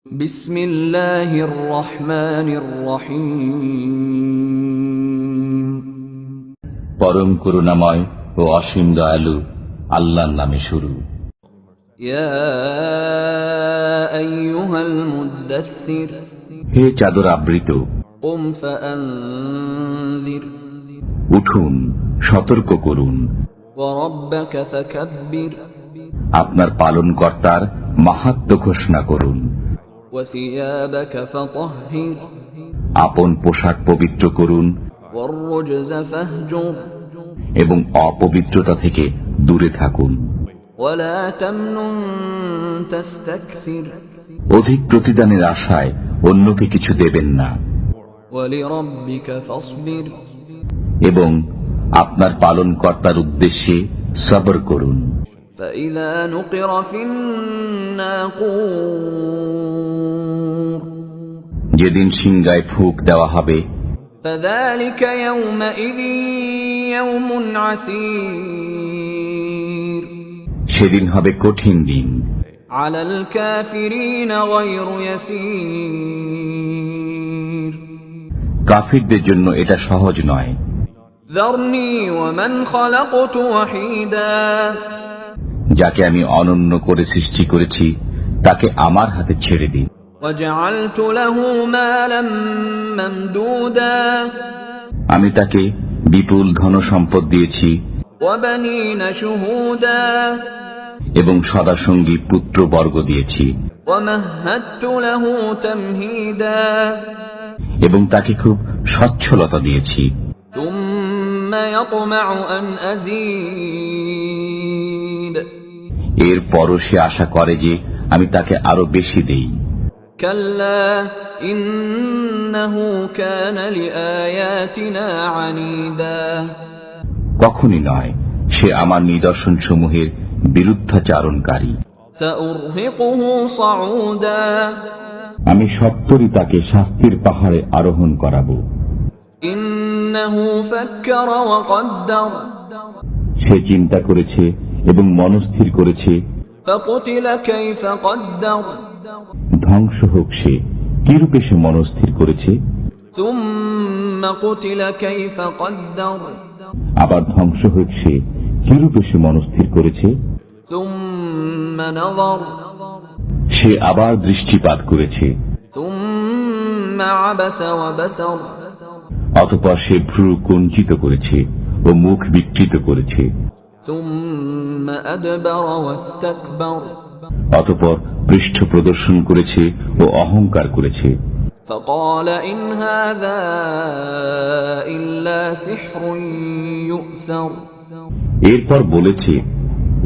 বিসমিল্লাহির রহমানির রহিম। পরম করুণাময় ও অসীম দয়ালু আল্লাহর নামে শুরু। ইয়া আইয়ুহাল মুদ্দাথির, হে চাদর আবৃত, কুম ফাআনযির, উঠুন সতর্ক করুন। ওয়া রাব্বাকা ফাকাব্বির, আপনার পালনকর্তার মাহাত্ম্য ঘোষণা করুন। ওয়া সিয়াবাকা ফাতাহহির, আপন পোশাক পবিত্র করুন ওয়ার রুজজা ফাহজুর, এবং অপবিত্রতা থেকে দূরে থাকুন। ওয়া লা তামনুন তাস্তাকথির, অধিক প্রতিদানের আশায় অন্যকে কিছু দেবেন না। ওয়া লিরাব্বিকা ফাসবির, এবং আপনার পালনকর্তার উদ্দেশ্যে সবর করুন। فإذا نقر في الناقور, যেদিন সিংগায় ফুঁক দেওয়া হবে فذلك يومئذ يوم عسير, সেদিন হবে কঠিন দিন, على الكافرين غير يسير. কাফিরদের জন্য এটা সহজ নয়। ذرني ومن خلقت وحيدا, যাকে আমি অনন্য করে সৃষ্টি করেছি তাকে আমার হাতে ছেড়ে দিন। وجعلت له مالا ممدودا, আমি তাকে বিপুল ধন সম্পদ দিয়েছি وبنين شهودا, এবং সদাসঙ্গী পুত্র বর্গ দিয়েছি ومهدت له تمهيدا, এবং তাকে খুব সচ্ছলতা দিয়েছি। ثم يطمع أن أزيد, এরপরও সে আশা করে যে আমি তাকে আরো বেশি দেই। كلا إنه كان لآياتنا عنيدا, কখনই নয়, সে আমার নিদর্শন সমূহের বিরুদ্ধাচারণকারী। سأرهقه صعودا, আমি সত্তরই তাকে শাস্তির পাহাড়ে আরোহণ করাবো। إنه فكر وقدر, সে চিন্তা করেছে এবং মনস্থির করেছে, فقتل كيف قدر, ধ্বংস হোক সে, কিরূপে সে মনস্থির করেছে। ثم قتل كيف قدر, আবার ধ্বংস হোক সে, কিরূপে সে মনস্থির করেছে। ثم نظر, সে আবার দৃষ্টিপাত করেছে, ثم عبس وبسر, অতঃপর সে ভ্রু কুঞ্চিত করেছে ও মুখ বিকৃত করেছে। ثم أدبر واستكبر, অতঃপর পৃষ্ঠ প্রদর্শন করেছে ও অহংকার করেছে। فقال إن هذا إلا سحر يؤثر, এরপর বলেছে,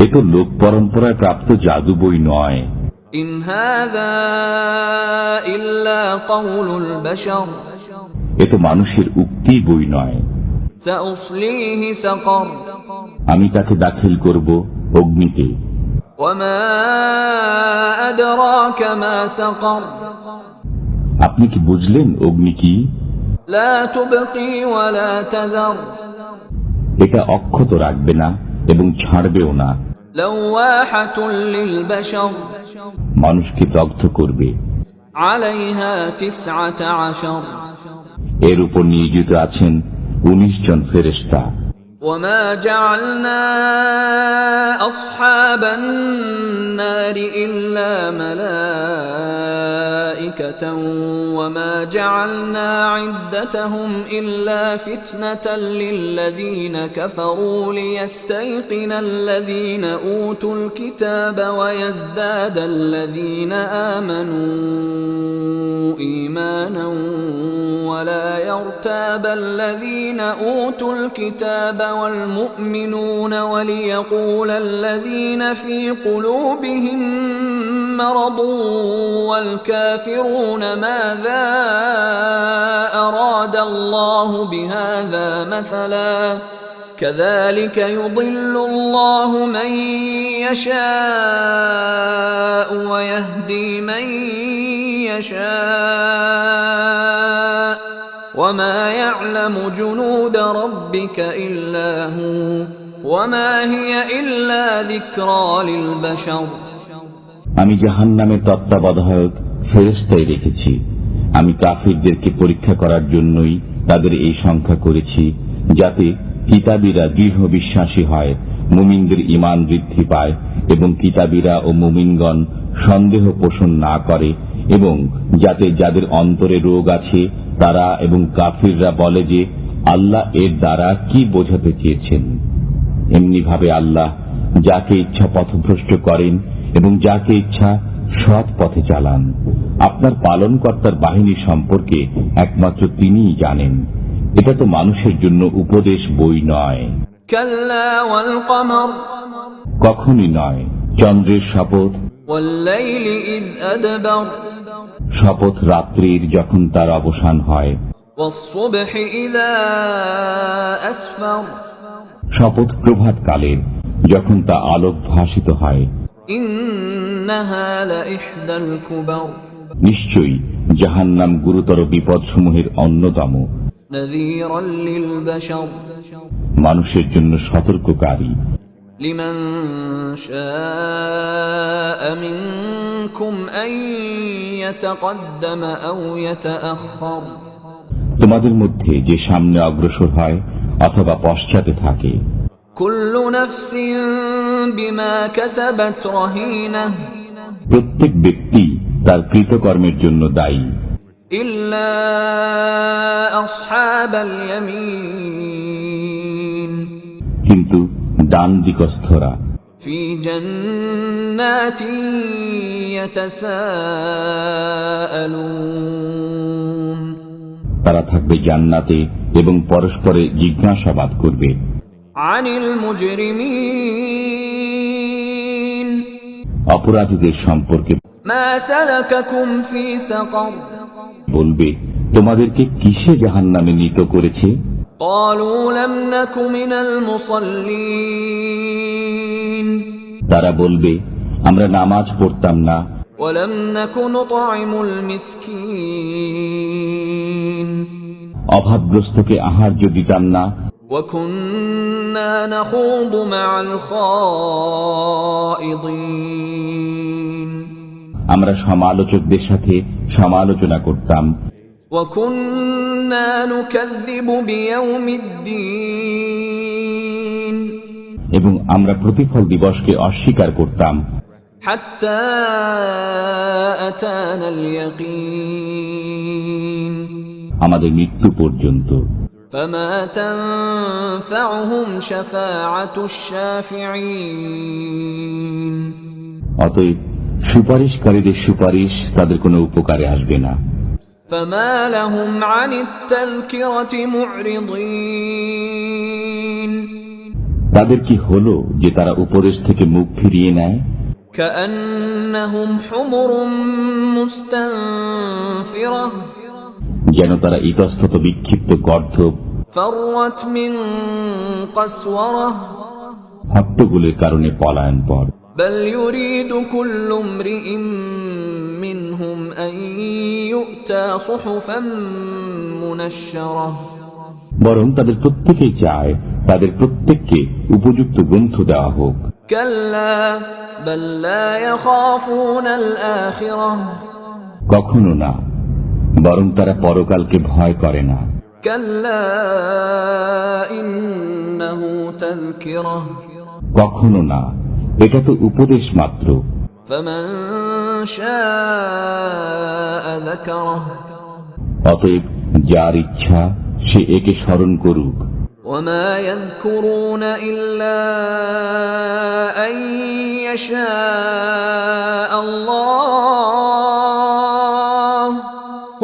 এ তো লোক পরম্পরায় প্রাপ্ত জাদু বই নয়। إن هذا إلا قول البشر, এ তো মানুষের উক্তি বই নয়। سأصليه سقر, আমি তাকে দাখিল করব অগ্নিতে। وما أدراك ما سقر, আপনি কি বুঝলেন অগ্নি কি? لا تبقي ولا تذر, এটা অক্ষত রাখবে না এবং ছাড়বেও না, لواحة للبشر, মানুষকে দগ্ধ করবে। عليها 19, এর উপর নিয়োজিত আছেন 19 জন ফেরেশতা। وما جعلنا أصحاب النار إلا ملائكة وما جعلنا عدتهم إلا فتنة للذين كفروا ليستيقن الذين أوتوا الكتاب ويزداد الذين آمنوا إيمانا ولا يرتاب الذين أوتوا الكتاب والمؤمنون وليقول الذين في قلوبهم مرض والكافرون ماذا أراد الله بهذا مثلا كذلك يضل الله من يشاء ويهدي من يشاء وما يعلم جنود ربك إلا هو وما هي إلا ذكرى للبشر. আমি জাহান্নামের তত্ত্বাবধায়ক ফেরেশতাই রেখেছি। আমি কাফিরদেরকে পরীক্ষা করার জন্যই তাদের এই সংখ্যা করেছি, যাতে কিতাবীরা দৃঢ় বিশ্বাসী হয়, মুমিনদের ঈমান বৃদ্ধি পায় এবং কিতাবীরা ও মুমিনগণ সন্দেহ পোষণ না করে, এবং যাতে যাদের অন্তরে রোগ আছে তারা এবং কাফিররা বলে যে আল্লাহ এর দ্বারা কি বোঝাতে চেয়েছেন। এমনিভাবে আল্লাহ যাকে ইচ্ছা পথভ্রষ্ট করেন এবং যাকে ইচ্ছা সৎ পথে চালান। আপনার পালনকর্তার বাহিনী সম্পর্কে একমাত্র তিনিই জানেন। এটা তো মানুষের জন্য উপদেশ বই নয়। كلا والقمر কখনই নয়। চন্দ্রের শপথ, والليل إذ أدبر শপথ রাত্রির যখন তার অবসান হয়, والصبح إذا أسفر শপথ প্রভাতকালের যখন তা আলোক ভাসিত হয়। إنها لإحدى الكبر নিশ্চয়ই জাহান্নাম গুরুতর বিপদসমূহের অন্যতম, نذيرا للبشر মানুষের জন্য সতর্ককারী। لمن شاء منكم أن يتقدم أو يتأخر তোমাদের মধ্যে যে সামনে অগ্রসর হয় অথবা পশ্চাতে থাকে, كل نفس بما كسبت رهينة প্রত্যেক ব্যক্তি তার কৃতকর্মের জন্য দায়ী, إلا أصحاب اليمين কিন্তু ডান দিকস্থরা في جنات يتساءلون তারা থাকবে জান্নাতে এবং পরস্পরে জিজ্ঞাসাবাদ করবে। عن المجرمين অপরাধীদের সম্পর্কে ما سلككم في سقر বলবে, তোমাদেরকে কিসে জাহান্নামে নীত করেছে? قالوا لم نك من المصلين তারা বলবে, আমরা নামাজ পড়তাম না ولم نك نطعم المسكين অভাবগ্রস্তকে আহার্য দিতাম না وكنا نخوض مع الخائضين আমরা সমালোচকদের সাথে সমালোচনা করতাম وكنا نكذب بيوم الدين এবং আমরা প্রতিফল দিবসকে অস্বীকার করতাম حتى أتانا اليقين আমাদের মৃত্যু পর্যন্ত। فما تنفعهم شفاعة الشافعين অতএব সুপারিশকারীদের সুপারিশ তাদের কোনো উপকারে আসবে না। فما لهم عن التذكرة معرضين তাদের কি হলো যে তারা উপদেশ থেকে মুখ ফিরিয়ে নেয়? كأنهم حمر مستنفرة যেন তারা ইতস্তত বিক্ষিপ্ত গর্ধ فرت من قسورة হট্টগোলের কারণে পলায়ন পর। بل يريد كل امرئ منهم أن يؤتى صحفا منشرة বরং তাদের প্রত্যেকেই চায় তাদের প্রত্যেককে উপযুক্ত গ্রন্থ দেওয়া হোক। كلا بل لا يخافون الآخرة কখনো না, বরং তারা পরকালকে ভয় করে না। كلا إنه تذكرة কখনো না, এটা তো উপদেশ মাত্র। فمن شاء ذكره অতএব যার ইচ্ছা সে একে স্মরণ করুক। وما يذكرون إلا أن يشاء الله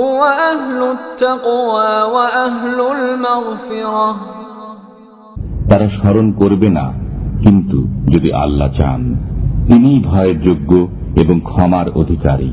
هو أهل التقوى وأهل المغفرة তারা স্মরণ করবে না, কিন্তু যদি আল্লাহ চান তিনিই ভয়ের যোগ্য এবং ক্ষমার অধিকারী।